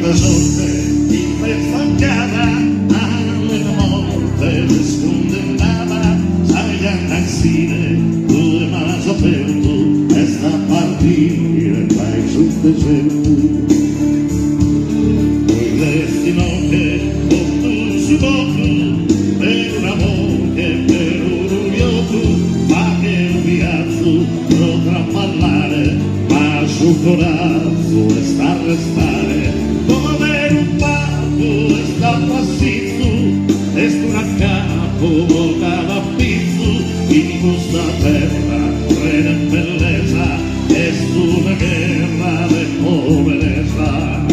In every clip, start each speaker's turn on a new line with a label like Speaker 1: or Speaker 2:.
Speaker 1: la sorte in questa chiara alle morte le scondennava sai annaxine due maso aperto e sta a partire vai sul deserto poi destino che con tu su bocco per un amore che per un rioco ma che un viaggio potrà parlare ma sul corazzo e sta a restare come un parco e sta passito e sta a capo volta a pizzo in questa terra frena e bellezza e una guerra di poverezza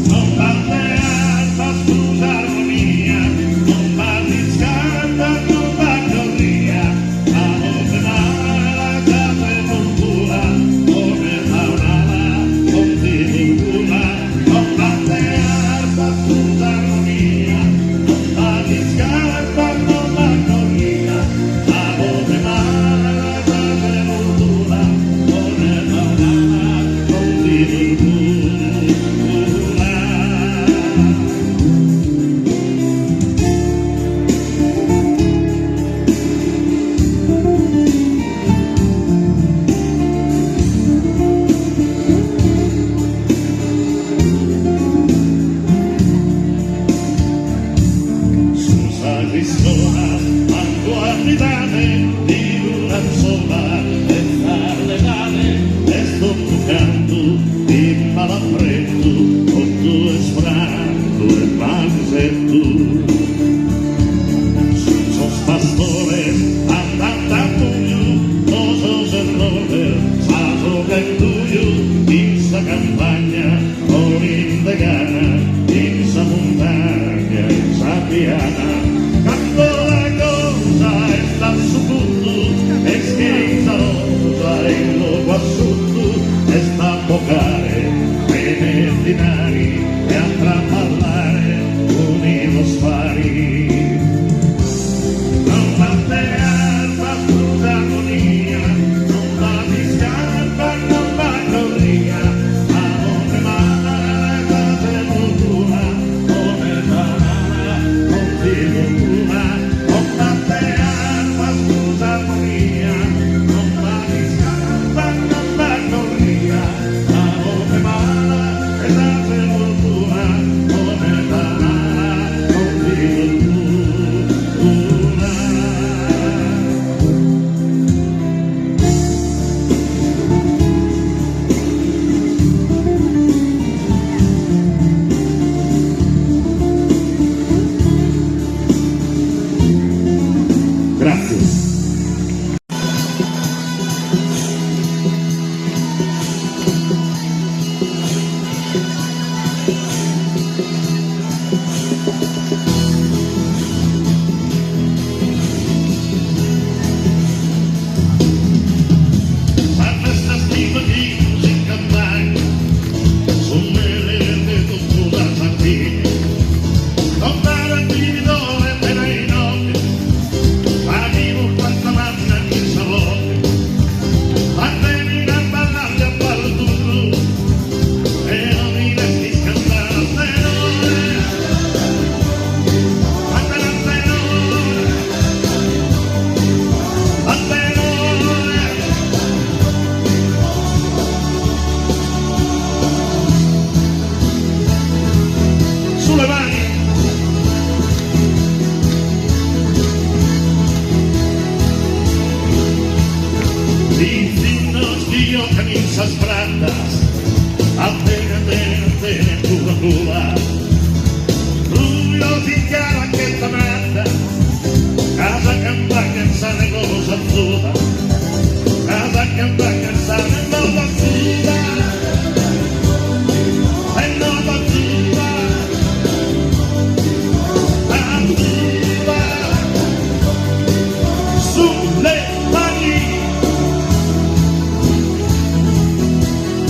Speaker 1: non batte alta scusa armonia non batti scarta non batti via a volte male già per cultura come faunala con cultura non batte alta scusa armonia non batti scarta non batti via a volte male già per cultura come faunala con cultura manco a ridare di una sola e farle dare e sto toccando di malafreddo con due sfranco e manzetto sono pastore andando a pugno oso serrone saso che tuyo in sta campagna o in vegana in sa montagna in sa piana e sta a boccare bene dinari e a parlare con i mospari non batte alba scusa armonia non batti scarpa non batti via ma come male case cultura come faunala con cultura non batte alba scusa armonia non batti scarpa non batti via ma come male case cultura come faunala con cultura grazie. Sulle mani Dinos Dio camisas brandas appena te tua tua Rubio ti chiara che t'amanda casa campagna in sane cosa azzurra casa campagna in sane cosa azzurra e non azzurra sulle mani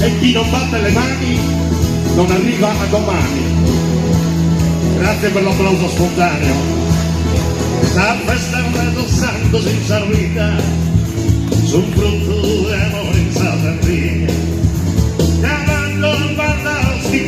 Speaker 1: e chi non batte le mani non arriva a domani. Grazie per l'applauso spontaneo. Sta festa un santo senza ruina su un frutto di amore in Sardegna chiamando il Vallassi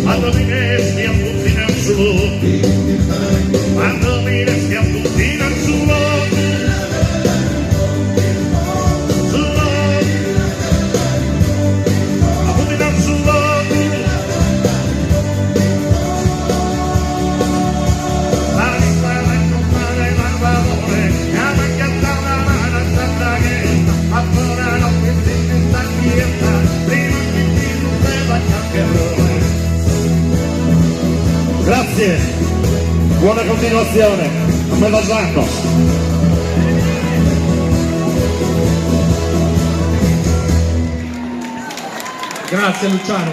Speaker 1: Quando mi resti a tutti nel suo, quando mi resti a tutti nel suo, a tutti nel suo, la vita da incontrare dal valore, e a me che da una mano a tanta che, a fare non mi senti in tantietta, prima che ti non deva cambiare. Grazie, buona continuazione, a me va Gianno.
Speaker 2: Grazie Luciano.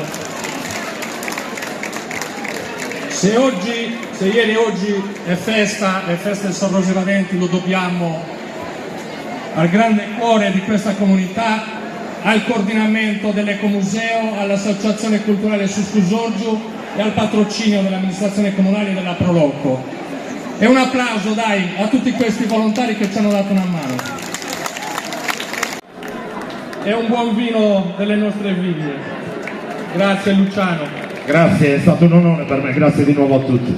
Speaker 2: Se ieri e oggi è festa, le feste del San Rosio Raventi lo dobbiamo al grande cuore di questa comunità, al coordinamento dell'Ecomuseo, all'Associazione Culturale Suscu Giorgio e al patrocinio dell'amministrazione comunale e della Prolocco. E un applauso dai a tutti questi volontari che ci hanno dato una mano. E un buon vino delle nostre viglie. Grazie Luciano.
Speaker 1: Grazie, è stato un onore per me, grazie di nuovo a tutti.